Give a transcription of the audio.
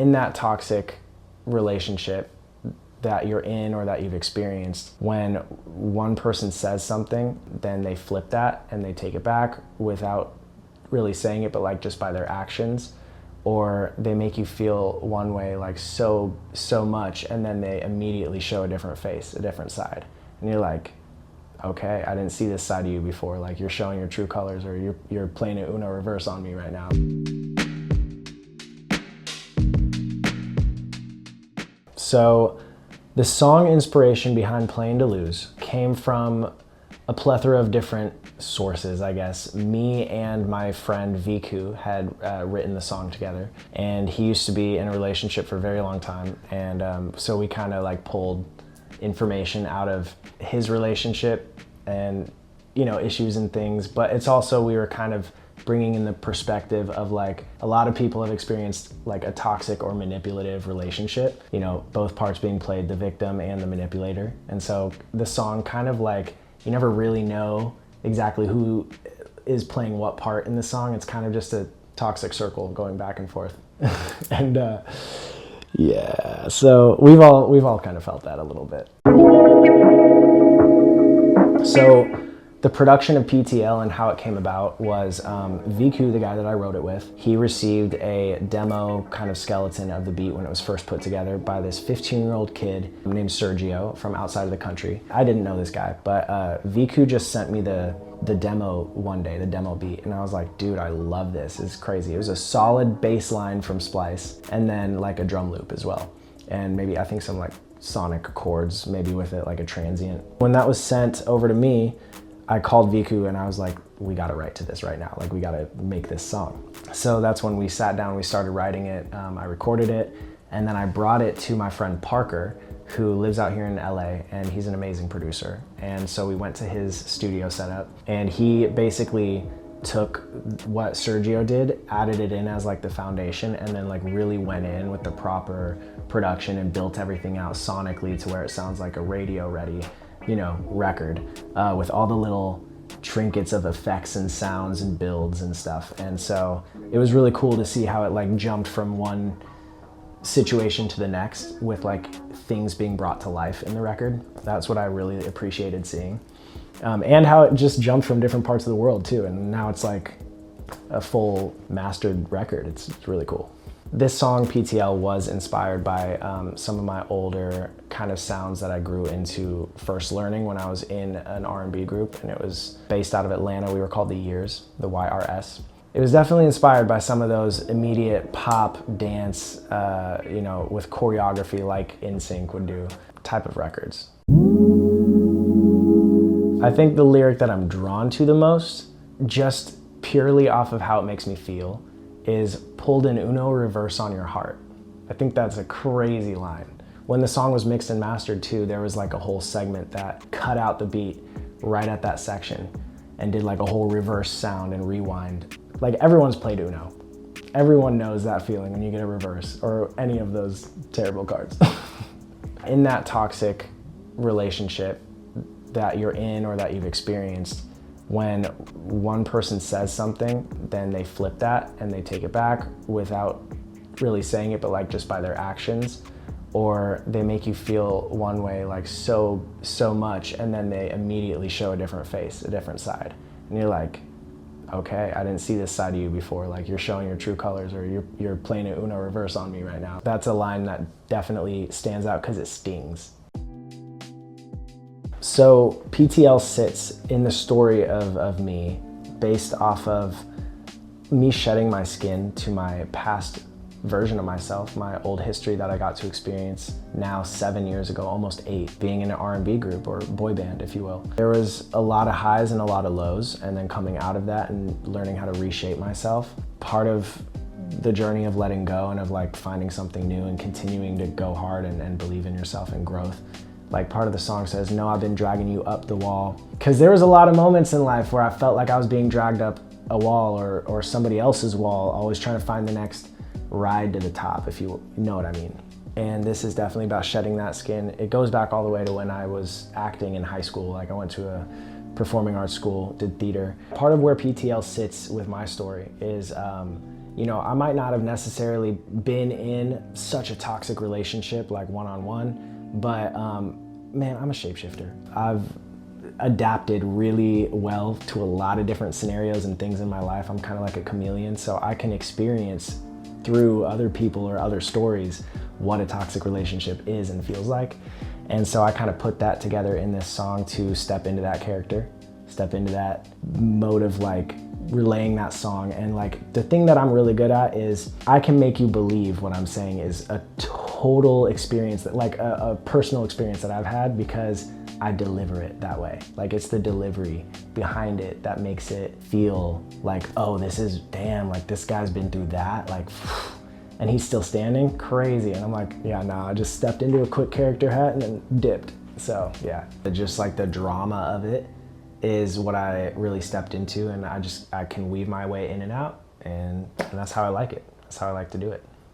in that toxic relationship that you're in or that you've experienced, when one person says something, then they flip that and they take it back without really saying it, but like just by their actions, or they make you feel one way like so much, and then they immediately show a different face, a different side, and you're like, okay, I didn't see this side of you before. Like, you're showing your true colors, or you're playing an Uno reverse on me right now. So the song inspiration behind Playing to Lose came from a plethora of different sources, I guess. Me and my friend Viku had written the song together, and he used to be in a relationship for a very long time, and so we kind of like pulled information out of his relationship and, you know, issues and things, but it's also, we were kind of bringing in the perspective of like, a lot of people have experienced like a toxic or manipulative relationship, you know, both parts being played, the victim and the manipulator. And so the song kind of like, you never really know exactly who is playing what part in the song. It's kind of just a toxic circle going back and forth. And yeah, so we've all kind of felt that a little bit. So the production of PTL and how it came about was Viku, the guy that I wrote it with, he received a demo kind of skeleton of the beat when it was first put together by this 15-year-old kid named Sergio from outside of the country. I didn't know this guy, but Viku just sent me the demo one day, the demo beat, and I was like, dude, I love this. It's crazy. It was a solid bass line from Splice, and then like a drum loop as well. And maybe, I think, some like sonic chords, maybe with it, like a transient. When that was sent over to me, I called Viku and I was like, we gotta write to this right now. Like, we gotta make this song. So that's when we sat down, we started writing it. I recorded it, and then I brought it to my friend Parker, who lives out here in LA, and he's an amazing producer. And so we went to his studio setup, and he basically took what Sergio did, added it in as like the foundation, and then like really went in with the proper production and built everything out sonically to where it sounds like a radio ready, you know, record, with all the little trinkets of effects and sounds and builds and stuff. And so it was really cool to see how it like jumped from one situation to the next with like things being brought to life in the record. That's what I really appreciated seeing. And how it just jumped from different parts of the world too. And now it's like a full mastered record. It's really cool. This song, PTL, was inspired by some of my older kind of sounds that I grew into first learning when I was in an R&B group, and it was based out of Atlanta. We were called the Years, the YRS. It was definitely inspired by some of those immediate pop dance, you know, with choreography like NSYNC would do type of records. I think the lyric that I'm drawn to the most, just purely off of how it makes me feel, is pulled an Uno reverse on your heart. I think that's a crazy line. When the song was mixed and mastered too, there was like a whole segment that cut out the beat right at that section and did like a whole reverse sound and rewind. Like, everyone's played Uno. Everyone knows that feeling when you get a reverse or any of those terrible cards. In that toxic relationship that you're in or that you've experienced, when one person says something, then they flip that and they take it back without really saying it, but like just by their actions, or they make you feel one way like so much, and then they immediately show a different face, a different side, and you're like, okay, I didn't see this side of you before. Like, you're showing your true colors, or you're playing an Uno reverse on me right now. That's a line that definitely stands out because it stings. So PTL sits in the story of me based off of me shedding my skin to my past version of myself, my old history that I got to experience now 7 years ago, almost 8, being in an R&B group or boy band, if you will. There was a lot of highs and a lot of lows, and then coming out of that and learning how to reshape myself. Part of the journey of letting go and of like finding something new and continuing to go hard and believe in yourself and growth. Like, part of the song says, no, I've been dragging you up the wall. Because there was a lot of moments in life where I felt like I was being dragged up a wall or somebody else's wall, always trying to find the next ride to the top, if you know what I mean. And this is definitely about shedding that skin. It goes back all the way to when I was acting in high school. Like, I went to a performing arts school, did theater. Part of where PTL sits with my story is You know, I might not have necessarily been in such a toxic relationship, like one-on-one, but man, I'm a shapeshifter. I've adapted really well to a lot of different scenarios and things in my life. I'm kind of like a chameleon, so I can experience through other people or other stories what a toxic relationship is and feels like. And so I kind of put that together in this song to step into that character, step into that mode of like relaying that song. And like the thing that I'm really good at is I can make you believe what I'm saying is a total experience, that like a personal experience that I've had, because I deliver it that way. Like it's the delivery behind it that makes it feel like, oh, this is, damn, like this guy's been through that, like, and he's still standing, crazy. And I'm like, yeah, no, I just stepped into a quick character hat and then dipped. So yeah, just like the drama of it is what I really stepped into, and I can weave my way in and out, and that's how I like it. That's how I like to do it.